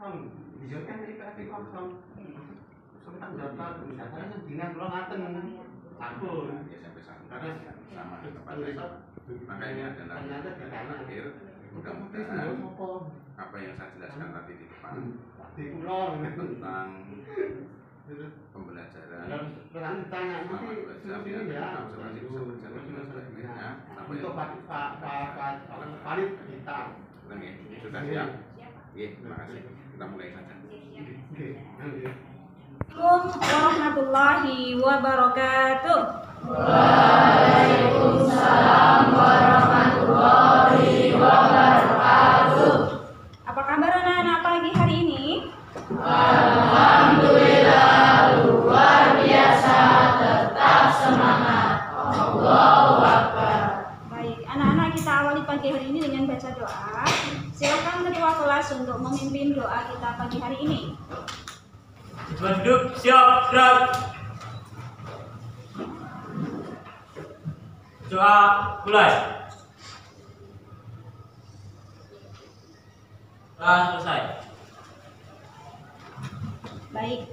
kosong. Bisa kan PKP kosong. Kosong tak daftar misalkan kan dinas kula ngaten. Ampun. Ya sampai satu Karena sama tempatnya. Maka ini adalah yang terakhir. Mudah-mudahan apa yang saya jelaskan tadi di depan tentang pembelajaran observasi bisa berjalan dengan sebaik-baiknya. Untuk Pak kita sudah siap? Oke, terima kasih. Kita mulai saja. Assalamualaikum warahmatullahi wabarakatuh. Waalaikumsalam warahmatullahi wabarakatuh. Apa kabar anak-anak pagi hari ini? Alhamdulillah luar biasa, tetap semangat. Allahu Akbar. Baik, anak-anak kita awali pagi hari ini dengan baca doa. Silakan ketua kelas untuk memimpin doa kita pagi hari ini. Duduk, siap, gerak. Doa mulai. Doa selesai. Baik,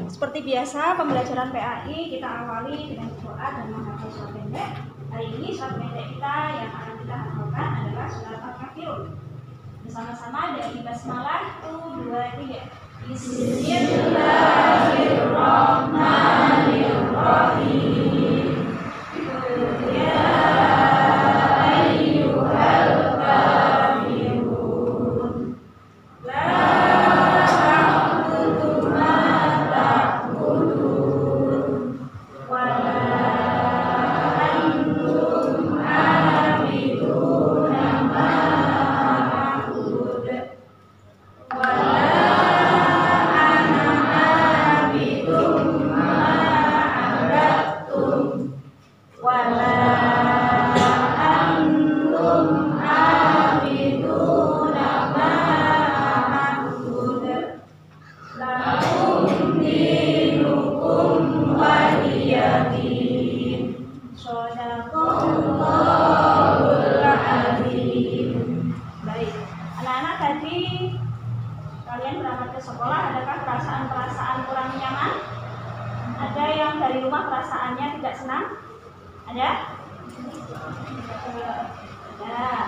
seperti biasa pembelajaran PAI kita awali dengan doa dan menghafal surat pendek. Hari ini surat pendek kita yang akan kita hafalkan adalah surat Al-Kafirun. Bersama-sama dari basmalah 1, 2, 3. Bismillahirrahmanirrahim. Ya ayyuhal kafirun la a'budu ma ta'budun wa la antum 'abiduna ma a'budu wa Baik, anak-anak tadi kalian berangkat ke sekolah, adakah perasaan-perasaan kurang nyaman? Ada yang dari rumah perasaannya tidak senang? Ada?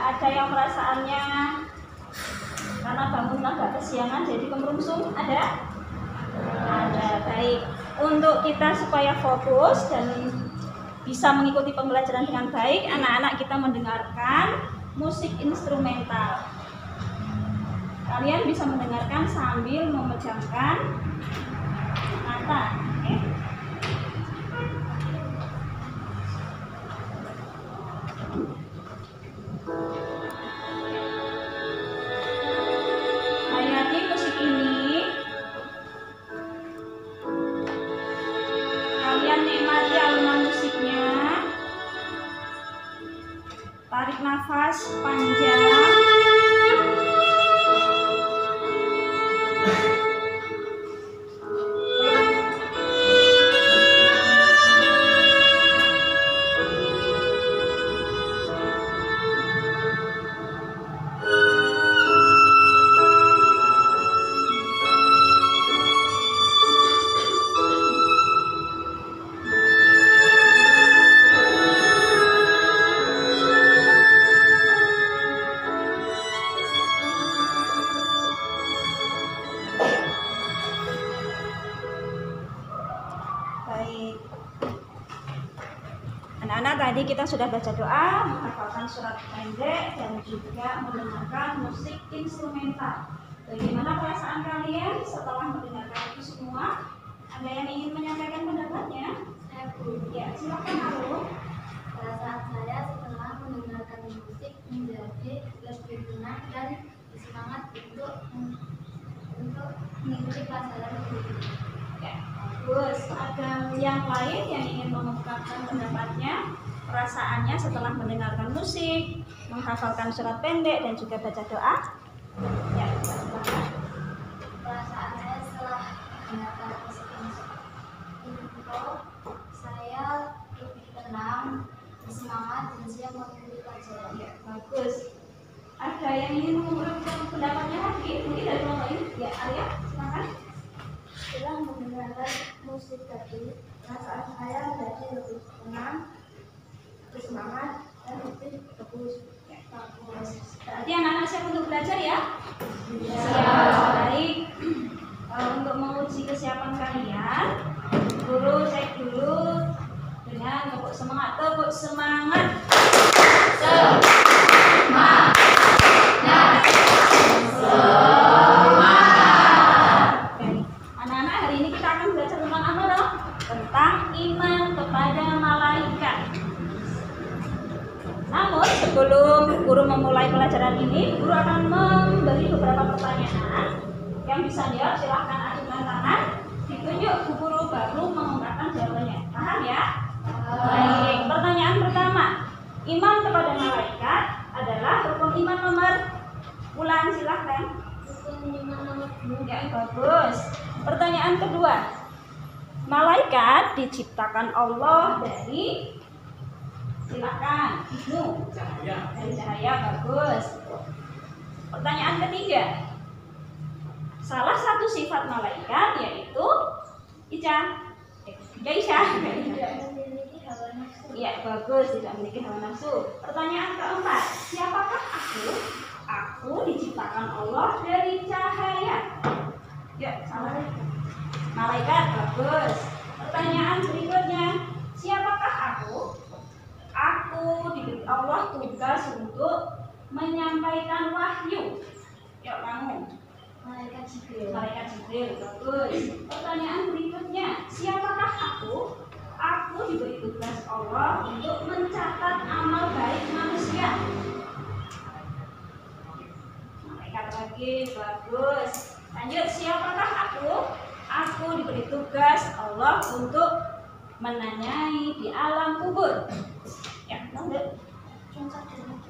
Ada yang perasaannya karena bangun agak kesiangan jadi kemerungsung? Ada? Ada. Baik, untuk kita supaya fokus dan bisa mengikuti pembelajaran dengan baik, anak-anak kita mendengarkan musik instrumental. Kalian bisa mendengarkan sambil memejamkan mata. Oke? Hayati musik ini. Kalian nikmati alunan musiknya. Tarik nafas panjang. Baik. Anak-anak tadi kita sudah baca doa, menghafalkan surat pendek dan juga mendengarkan musik instrumental. Bagaimana perasaan kalian setelah mendengarkan itu semua? Ada yang ingin menyampaikan pendapatnya? Ya, silakan Arul. Perasaan saya setelah mendengarkan musik menjadi lebih tenang dan bersemangat untuk mengikuti pelajaran itu. Ya, bagus. Ada yang lain yang ingin mengungkapkan pendapatnya, perasaannya setelah mendengarkan musik, menghafalkan surat pendek dan juga baca doa? Ya, silakan. Perasaan saya setelah mendengarkan musik itu, saya lebih tenang, bersemangat dan siap mengikuti pelajaran. Ya, bagus. Ada yang ingin mengungkapkan pendapatnya lagi? Mungkin dari orang lain? Ya. Ya, Arya, silakan. Setelah mendengarkan musik tadi, perasaan saya menjadi lebih tenang, bersemangat, dan lebih bagus. Berarti anak-anak siap untuk belajar ya? Baik. Untuk menguji kesiapan kalian, guru cek dulu dengan tepuk semangat. Tepuk semangat. Anak-anak, hari ini kita akan belajar tentang apa dong? Tentang iman kepada malaikat. Namun sebelum guru memulai pelajaran ini, guru akan memberi beberapa pertanyaan. Yang bisa jawab silahkan acungkan tangan, ditunjuk bu guru baru mengungkapkan jawabannya. Paham ya? Baik. Pertanyaan pertama, iman kepada malaikat adalah rukun iman nomor. Ulang silahkan. Rukun iman nomor 2. Ya, bagus. Pertanyaan kedua, malaikat diciptakan Allah dari, silakan, Ibnu. Dari cahaya, bagus. Pertanyaan ketiga, salah satu sifat malaikat yaitu Ica. Tidak memiliki hawa nafsu. Ya, bagus, tidak memiliki hawa nafsu. Pertanyaan keempat, siapakah aku? Aku diciptakan Allah dari cahaya. Ya, salah. Malaikat, bagus. Pertanyaan berikutnya, siapakah aku? Aku diberi Allah tugas untuk menyampaikan wahyu. Yuk kamu. Malaikat Jibril. Malaikat Jibril, bagus. Pertanyaan berikutnya, siapakah aku? Aku diberi tugas Allah untuk mencatat amal baik manusia. Malaikat lagi, bagus. Lanjut, siapakah aku? Aku diberi tugas Allah untuk menanyai di alam kubur. Ya, lanjut.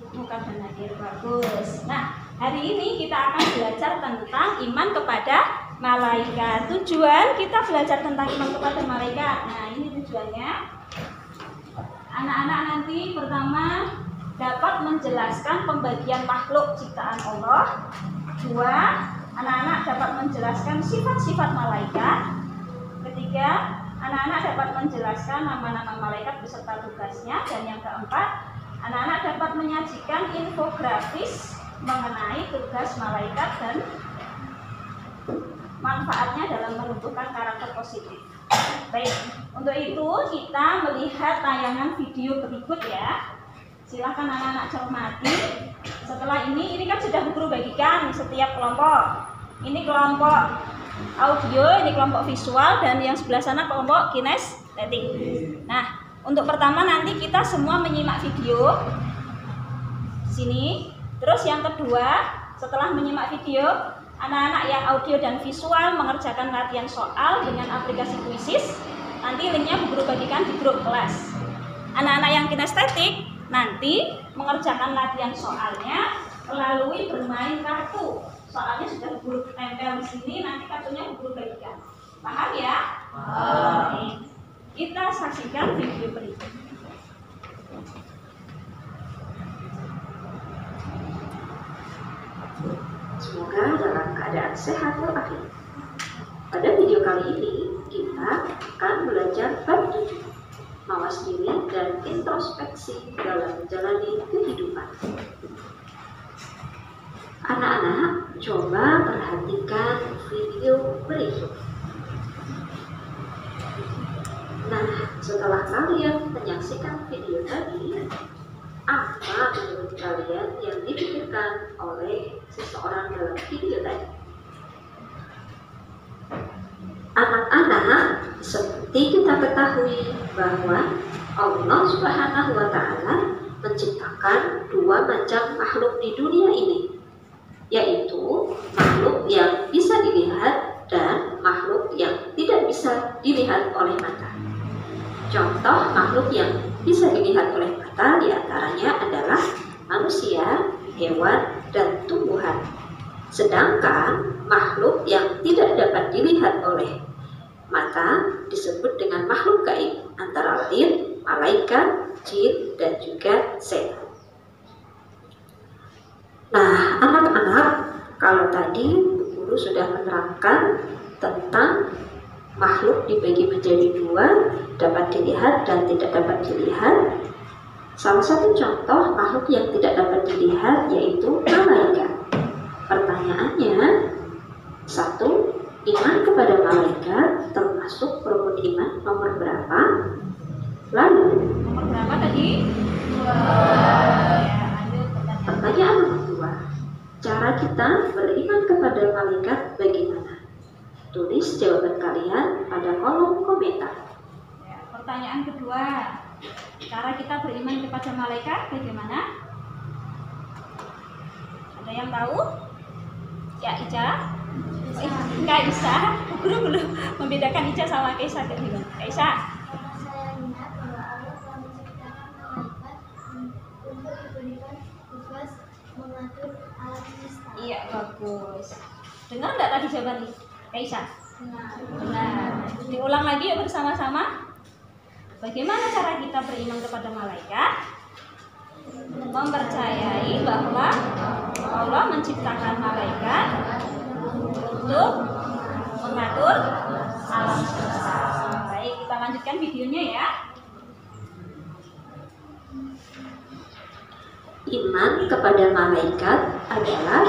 Bukan benar, bagus. Nah, hari ini kita akan belajar tentang iman kepada malaikat. Tujuan kita belajar tentang iman kepada malaikat. Nah, ini tujuannya. Anak-anak nanti pertama dapat menjelaskan pembagian makhluk ciptaan Allah. Dua, anak-anak dapat menjelaskan sifat-sifat malaikat. Ketiga, anak-anak dapat menjelaskan nama-nama malaikat beserta tugasnya. Dan yang keempat, anak-anak dapat menyajikan infografis mengenai tugas malaikat dan manfaatnya dalam menumbuhkan karakter positif. Baik, untuk itu kita melihat tayangan video berikut ya. Silahkan anak-anak cermati. Setelah ini kan sudah guru bagikan setiap kelompok. Ini kelompok audio, ini kelompok visual, dan yang sebelah sana kelompok kinestetik. Nah, untuk pertama nanti kita semua menyimak video sini. Terus yang kedua, setelah menyimak video, anak-anak yang audio dan visual mengerjakan latihan soal dengan aplikasi Quizzes. Nanti linknya guru bagikan di grup kelas. Anak-anak yang kinestetik nanti mengerjakan latihan soalnya melalui bermain kartu. Soalnya sudah guru tempel di sini, nanti kartunya guru bagikan. Paham ya? Oke. Kita saksikan video berikut. Semoga dalam keadaan sehat walafiat. Pada video kali ini kita akan belajar bab 7, mawas diri dan introspeksi dalam menjalani kehidupan. Anak-anak, coba perhatikan video berikut. Nah, setelah kalian menyaksikan video tadi, apa menurut kalian yang dipikirkan oleh seseorang dalam video tadi? Anak-anak, seperti kita ketahui bahwa Allah Subhanahu wa Ta'ala menciptakan dua macam makhluk di dunia ini, yaitu makhluk yang bisa dilihat dan makhluk yang tidak bisa dilihat oleh mata. Contoh makhluk yang bisa dilihat oleh mata diantaranya adalah manusia, hewan, dan tumbuhan. Sedangkan makhluk yang tidak dapat dilihat oleh mata disebut dengan makhluk gaib, antara lain malaikat, jin, dan juga setan. Nah, anak-anak, kalau tadi guru guru sudah menerangkan tentang makhluk dibagi menjadi dua, dapat dilihat dan tidak dapat dilihat. Salah satu contoh makhluk yang tidak dapat dilihat yaitu malaikat. Pertanyaannya, 1. Iman kepada malaikat termasuk rukun iman nomor berapa? Lalu, Nomor berapa tadi? 2. Ya, lanjut pertanyaan nomor 2. Cara kita beriman kepada malaikat bagaimana? Tulis jawaban kalian pada kolom komentar. Ya, pertanyaan kedua. Cara kita beriman kepada malaikat bagaimana? Ada yang tahu? Ya, Ica? Kak Isa, guru belum membedakan Ica sama Kaisa. Kak Isa. Karena saya ingat bahwa Allah telah menciptakan malaikat untuk diberikan tugas mengatur alam semesta. Iya, bagus. Dengar nggak tadi jawaban Kaisa? Benar. Diulang lagi yuk bersama-sama. Bagaimana cara kita beriman kepada malaikat? Mempercayai bahwa Allah menciptakan malaikat untuk mengatur alam semesta. Baik, kita lanjutkan videonya ya. Iman kepada malaikat adalah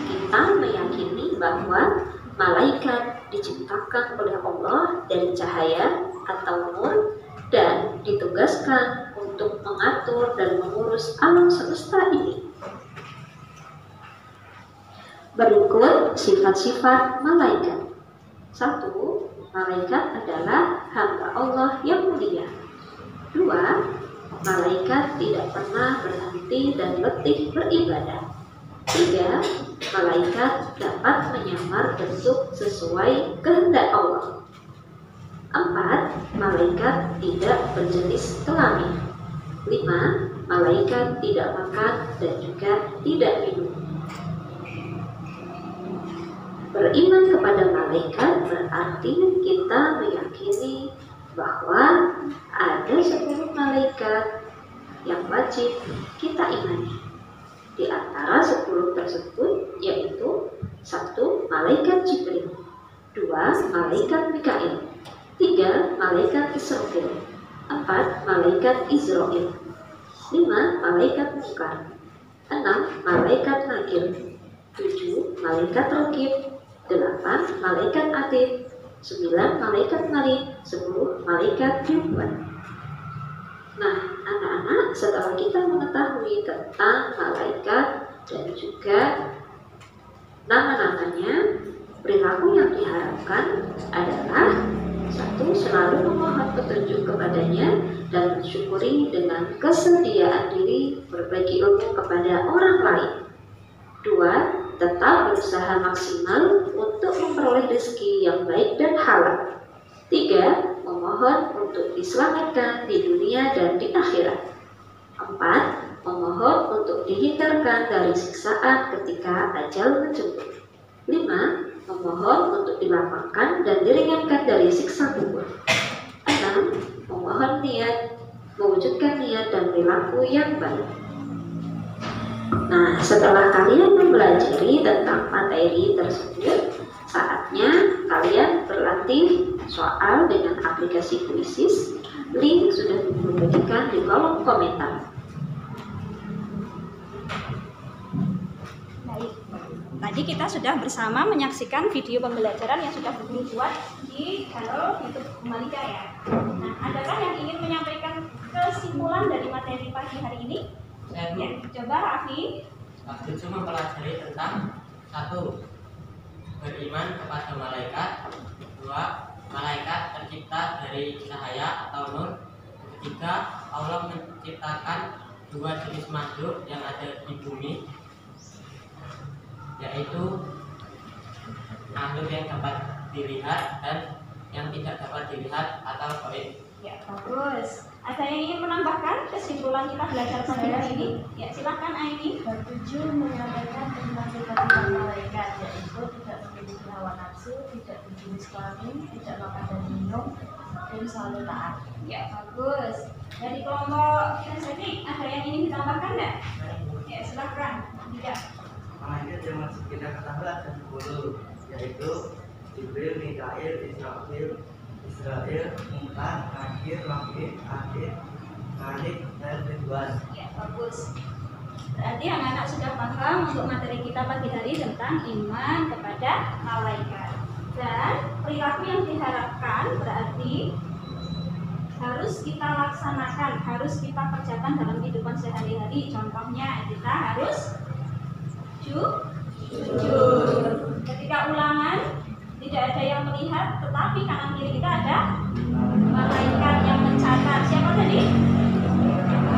kita meyakini bahwa malaikat diciptakan oleh Allah dari cahaya atau nur dan ditugaskan untuk mengatur dan mengurus alam semesta ini. Berikut sifat-sifat malaikat. 1. Malaikat adalah hamba Allah yang mulia. 2. Malaikat tidak pernah berhenti dan letih beribadah. 3. Malaikat dapat menyamar bentuk sesuai kehendak Allah. 4. Malaikat tidak berjenis kelamin. 5. Malaikat tidak makan dan juga tidak minum. Beriman kepada malaikat berarti kita meyakini bahwa ada 10 malaikat yang wajib kita imani. Di antara 10 tersebut yaitu 1. Malaikat Jibril, 2. Malaikat Mikail, 3. Malaikat Israfil, 4. Malaikat Israil, 5. Malaikat Munkar, 6. Malaikat Nakir, 7. Malaikat Raqib, 8. Malaikat Atid, 9. Malaikat Malik, 10. Malaikat Ridwan. Nah, anak-anak, setelah kita mengetahui tentang malaikat dan juga nama-namanya, perilaku yang diharapkan adalah 1. Selalu memohon petunjuk kepadanya dan mensyukuri dengan kesediaan diri berbagi ilmu kepada orang lain. 2. Tetap berusaha maksimal untuk memperoleh rezeki yang baik dan halal. 3. Memohon untuk diselamatkan di dunia dan di akhirat. 4. Memohon untuk dihindarkan dari siksaan ketika ajal menjemput. 5. Memohon untuk dilapangkan dan diringankan dari siksa kubur. 6. Memohon mewujudkan niat dan perilaku yang baik. Nah, setelah kalian mempelajari tentang materi tersebut, saatnya kalian berlatih soal dengan aplikasi Quizizz. Link sudah dibagikan di kolom komentar. Baik, tadi kita sudah bersama menyaksikan video pembelajaran yang sudah guru buat di channel YouTube Malika ya. Nah, adakah yang ingin menyampaikan kesimpulan dari materi pagi hari ini? Saya Ya, coba Raffi. waktu itu mempelajari tentang 1. Beriman kepada malaikat. 2. Malaikat tercipta dari cahaya atau nur. 3. Allah menciptakan 2 jenis makhluk yang ada di bumi, yaitu makhluk yang dapat dilihat dan yang tidak dapat dilihat atau gaib. Ya, bagus. Ada yang ingin menambahkan kesimpulan kita belajar pagi hari ini? Ya, silakan Aini. 7 menyampaikan tentang sifat-sifat malaikat, yaitu tidak memiliki hawa nafsu, tidak berjenis kelamin, tidak makan dan minum, dan selalu taat. Ya, bagus. Dari kelompok Kinesthetik ada yang ingin ditambahkan nggak? Ya, silakan. Tidak. Malaikat yang masih kita ketahui ada 10. yaitu Jibril, Mikail, Israel, Munkar, Nakir, Wakil, Akhir, Malik, dan Ridwan. Ya, bagus. Berarti anak-anak sudah paham untuk materi kita pagi hari tentang iman kepada malaikat. Dan perilaku yang diharapkan berarti harus kita laksanakan, harus kita kerjakan dalam kehidupan sehari-hari. Contohnya kita harus jujur. Ketika ulangan tidak ada yang melihat, tetapi kanan kiri kita ada malaikat yang mencatat. Siapa tadi?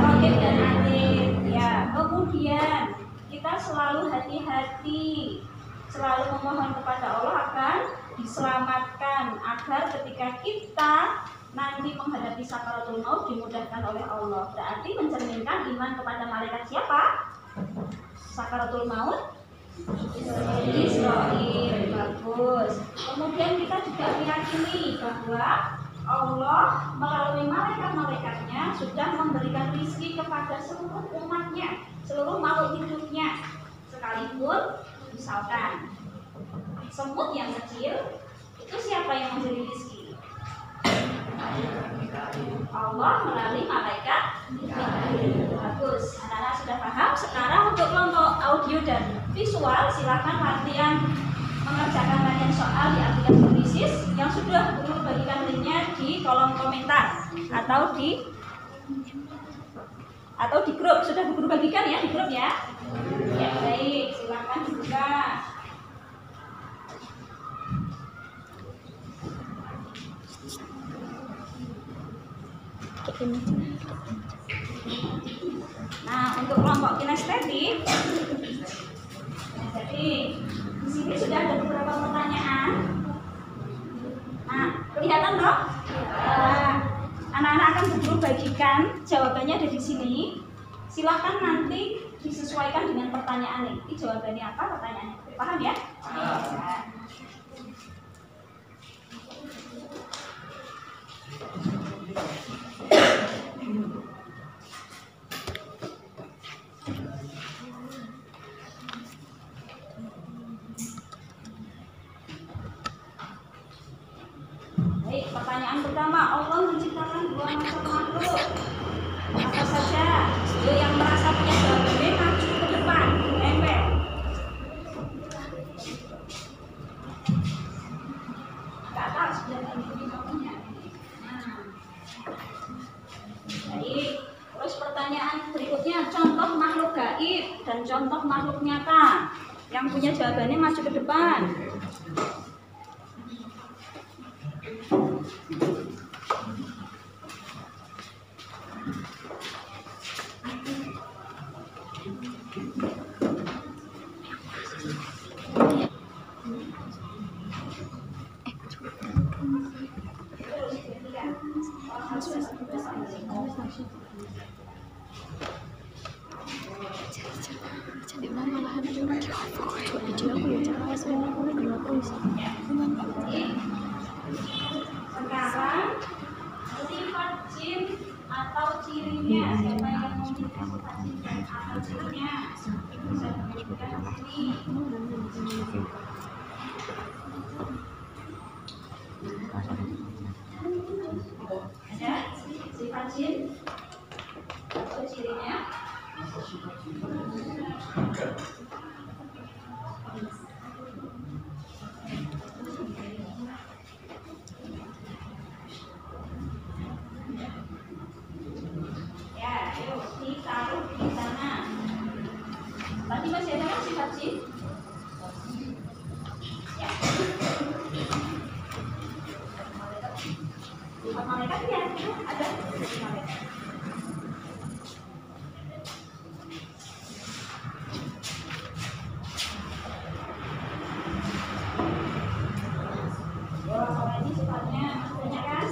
Raqib dan Atid. Ya, kemudian kita selalu hati-hati, selalu memohon kepada Allah akan diselamatkan agar ketika kita nanti menghadapi sakaratul maut dimudahkan oleh Allah. Berarti mencerminkan iman kepada malaikat siapa? Sakaratul maut Israil. Bagus. Kemudian kita juga meyakini bahwa Allah melalui malaikat-malaikatnya sudah memberikan rizki kepada seluruh umatnya, seluruh makhluk hidupnya. Sekalipun misalkan semut yang kecil, itu siapa yang memberi rizki? Allah melalui malaikat. Bagus. Anak-anak sudah paham. Sekarang untuk kelompok audio dan visual, silakan latihan mengerjakan rangkaian soal di aplikasi Krisis yang sudah guru bagikan linknya di kolom komentar atau di grup. Sudah guru bagikan ya di grup ya? Ya, baik, silakan dibuka. Nah, untuk kelompok kinestetik, jadi di sini sudah ada beberapa pertanyaan. Nah, kelihatan toh? Anak-anak akan guru bagikan jawabannya ada di sini. Silakan nanti disesuaikan dengan pertanyaan ini. Jawabannya apa? Pertanyaannya. Paham ya? Baik, pertanyaan pertama, Allah menciptakan dua macam makhluk. Apa saja? Yang merasa punya jawabannya maju ke depan, nempel. Ke atas, biar ini punya. Baik, terus pertanyaan berikutnya, contoh makhluk gaib dan contoh makhluk nyata. Yang punya jawabannya maju ke depan. Sekarang sifat jin atau cirinya, siapa yang memiliki sifat jin atau cirinya bisa diberikan di sini. Ada sifat jin atau cirinya? Ya, yuk ditaruh di sana. Tadi masih ada kan sifat jin? Ya. Sifat malaikat ya, ada sifat malaikat. Kalau ini sifatnya banyak kan?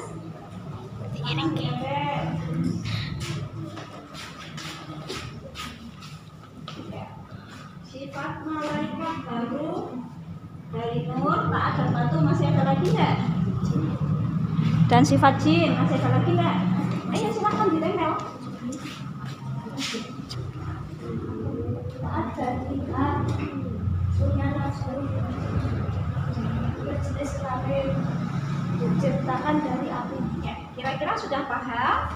Sifat malaikat baru dari nur tak ada batu, masih ada lagi enggak? Dan sifat jin masih ada lagi enggak? Ayo silakan ditempel. Tak ada sifat punya nafsu. air, diciptakan dari api. Ya, kira-kira sudah paham?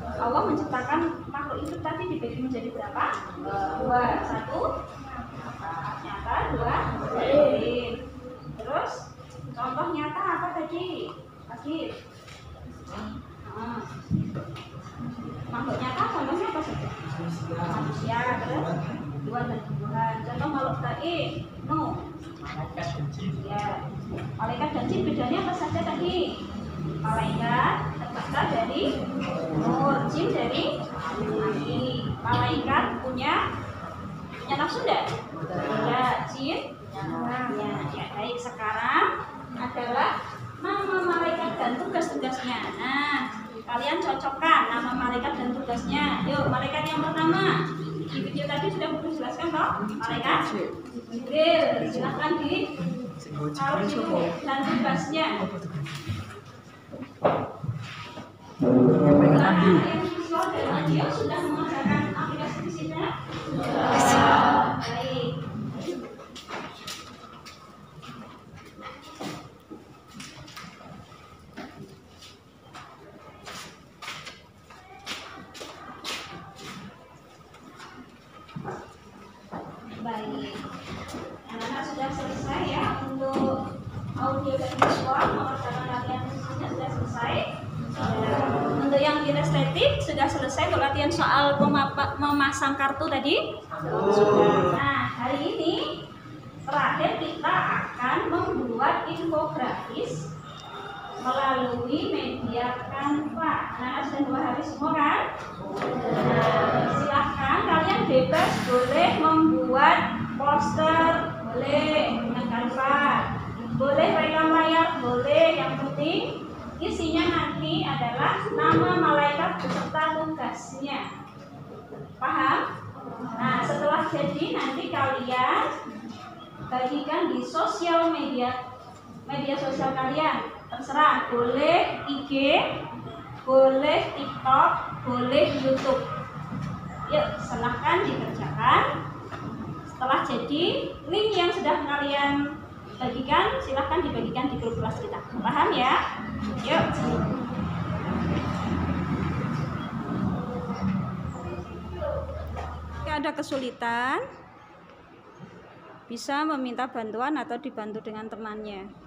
Allah menciptakan makhluk itu tadi dibagi menjadi berapa? Dua. Satu nyata, dua gaib. Terus contoh nyata apa tadi? Makhluk nyata contohnya apa saja? Manusia. Terus dua dan tumbuhan. Contoh makhluk gaib, Malaikat dan jin. ya, malaikat dan jin bedanya apa saja tadi? Malaikat tercipta dari nur, jin dari api. Malaikat punya nafsu enggak? Tidak. Jin ya, baik. Sekarang adalah nama malaikat dan tugas-tugasnya. Nah, kalian cocokkan nama malaikat dan tugasnya. Yuk, malaikat yang pertama di video tadi sudah dijelaskan toh? Malaikat Jibril, silahkan di taruh dulu dan tugasnya. Yang visual dan audio sudah mengerjakan aplikasi di sini? Baik. Baik, anak-anak sudah selesai ya untuk audio dan visual, mengerjakan latihan fisiknya sudah selesai. Untuk yang kinestetik sudah selesai untuk latihan soal memasang kartu tadi. Nah, hari ini terakhir kita akan membuat infografis melalui media Canva. Anak-anak sudah 2 hari semua kan? Nah, silahkan kalian bebas boleh membuat poster, boleh dengan Canva, boleh rekam layar, boleh. Yang penting isinya nanti adalah nama malaikat beserta tugasnya. Paham? Nah, setelah jadi nanti kalian bagikan di sosial media sosial kalian. Terserah, boleh IG, boleh TikTok, boleh YouTube. Yuk, silahkan dikerjakan. Setelah jadi, link yang sudah kalian bagikan, silahkan dibagikan di grup kelas kita. Paham ya? Yuk. Jika ada kesulitan, bisa meminta bantuan atau dibantu dengan temannya.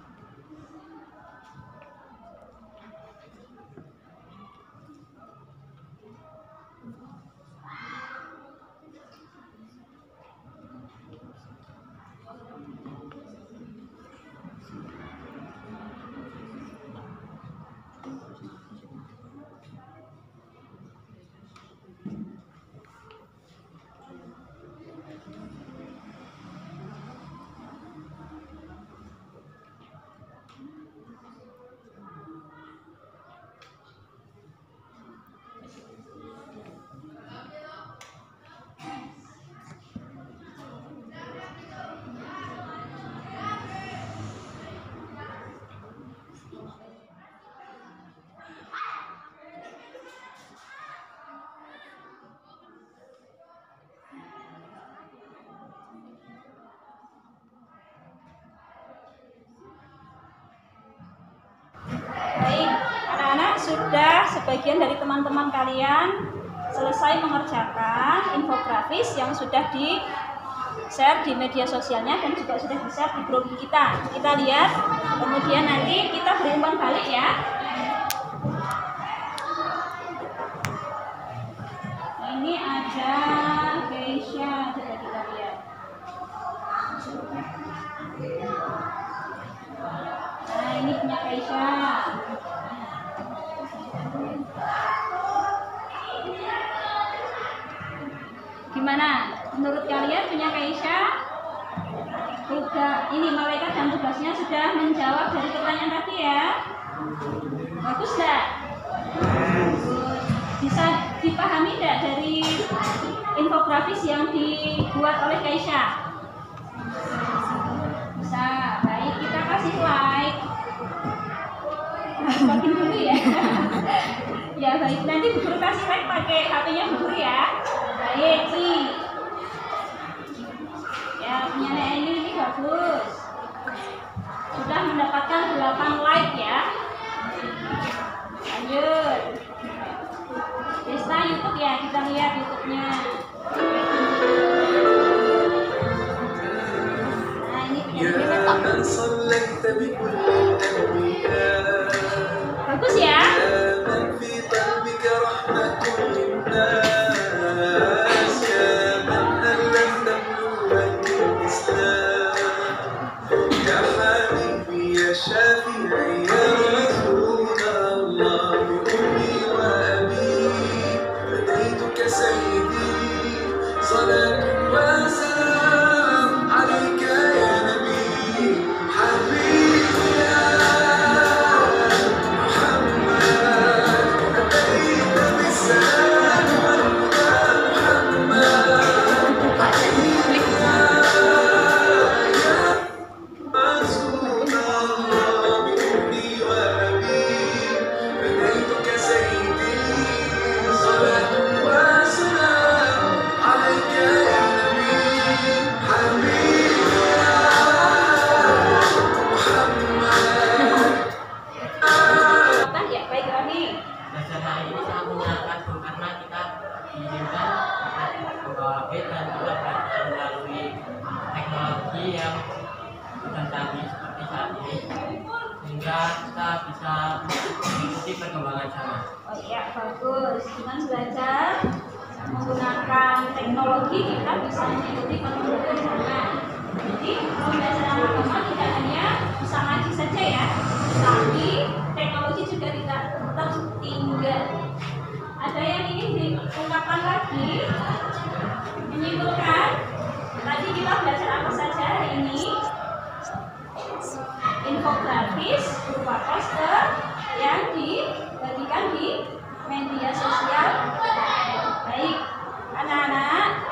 Baik, anak-anak sudah sebagian dari teman-teman kalian selesai mengerjakan infografis yang sudah di-share di media sosialnya dan juga sudah di-share di grup kita. Kita lihat, kemudian nanti kita beri umpan balik ya. Ini ada Keisha, coba kita lihat. Nah, ini punya Keisha. Gimana? Menurut kalian punya Keisha? Ini malaikat dan tugasnya sudah menjawab dari pertanyaan tadi ya. Bagus enggak? Bisa dipahami enggak dari infografis yang dibuat oleh Keisha? Bisa. Baik, kita kasih like. Harus makin dulu ya. Ya baik, nanti Bu Guru kasih like pakai HP-nya Bu Guru ya. Baik, sih. Ya, punya ini bagus. Sudah mendapatkan 8 صليت بكل الأنبياء Bagus ya. يا من في قلبك رحمة للناس يا من ألفت قلوب الإسلام يا حبيبي يا شافعي يا رسول الله بأمي وأبي فديتك سيدي صلاة وسلام عليك يا نبي حبيبي يا محمد أتيت بالسلام والهدى محمد حبيبي يا رسول الله بأمي وأبي فديتك سيدي صلاة وسلام عليك يا نبي حبيبي يا محمد Ya, baik Rani. Belajar hari ini sangat menyenangkan karena kita diizinkan membawa HP dan juga belajar melalui teknologi yang sudah canggih seperti saat ini, sehingga kita bisa mengikuti perkembangan zaman. Oh iya, bagus. Dengan belajar menggunakan teknologi kita bisa mengikuti perkembangan zaman. Jadi pembelajaran agama tidak hanya bisa ngaji saja ya, tapi teknologi juga tidak tertinggal. Ada yang ingin diungkapkan lagi? Menyimpulkan, tadi kita belajar apa saja hari ini? Infografis berupa poster yang dibagikan di media sosial. Baik, anak-anak,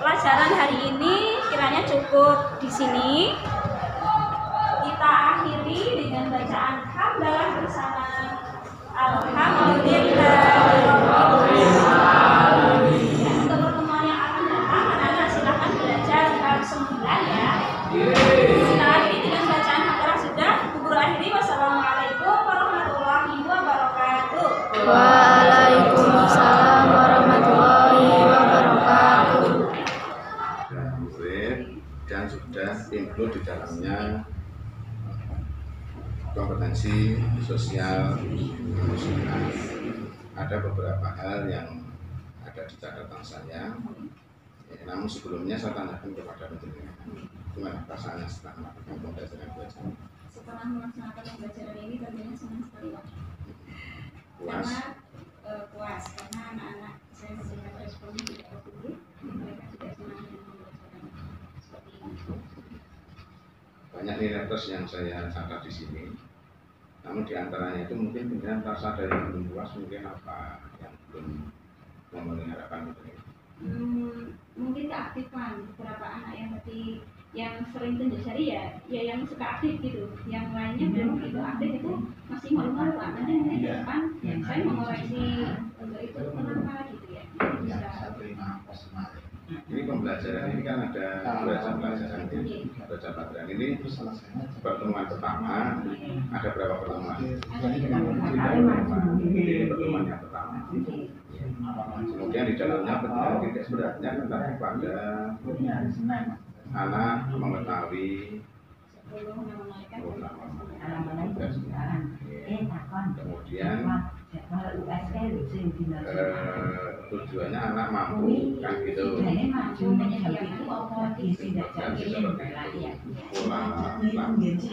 pelajaran hari ini kiranya cukup di sini. Kita akhiri dengan bacaan hamdalah bersama. Alhamdulillah. Untuk pertemuan yang akan datang, anak-anak silakan belajar bab 9 ya. Kita akhiri dengan bacaan hamdalah sudah. Guru akhiri. Wassalamualaikum warahmatullahi wabarakatuh. Waalaikumsalam warahmatullahi wabarakatuh. Dan sudah include di dalamnya kompetensi sosial emosional. Ada beberapa hal yang ada di catatan saya, namun sebelumnya saya tanyakan kepada penjenengan, gimana perasaannya setelah melakukan pembelajaran belajar? Setelah melaksanakan pembelajaran ini tentunya senang sekali Pak. Puas? Karena puas, karena anak-anak saya melihat responnya tidak bagus, mereka tidak senang dengan pembelajaran seperti ini. Banyak nilai plus yang saya catat di sini. Namun diantaranya itu mungkin penjenengan merasa ada yang belum puas, mungkin apa yang belum memenuhi harapan itu? Mungkin keaktifan beberapa anak yang tadi yang sering terjadi ya yang suka aktif gitu, yang lainnya belum begitu aktif itu masih malu-malu Pak. Nanti mungkin di depan saya mau koreksi untuk itu kenapa gitu ya. Ini pembelajaran ini kan ada dua jam pelajaran ini. Dua pelajaran ini pertemuan pertama, ada berapa pertemuan? Ini pertemuan yang pertama. Kemudian di dalamnya pertemuan kita sebenarnya tentang kepada anak mengetahui kemudian tujuannya anak mampu kan gitu dan sekolah menjadi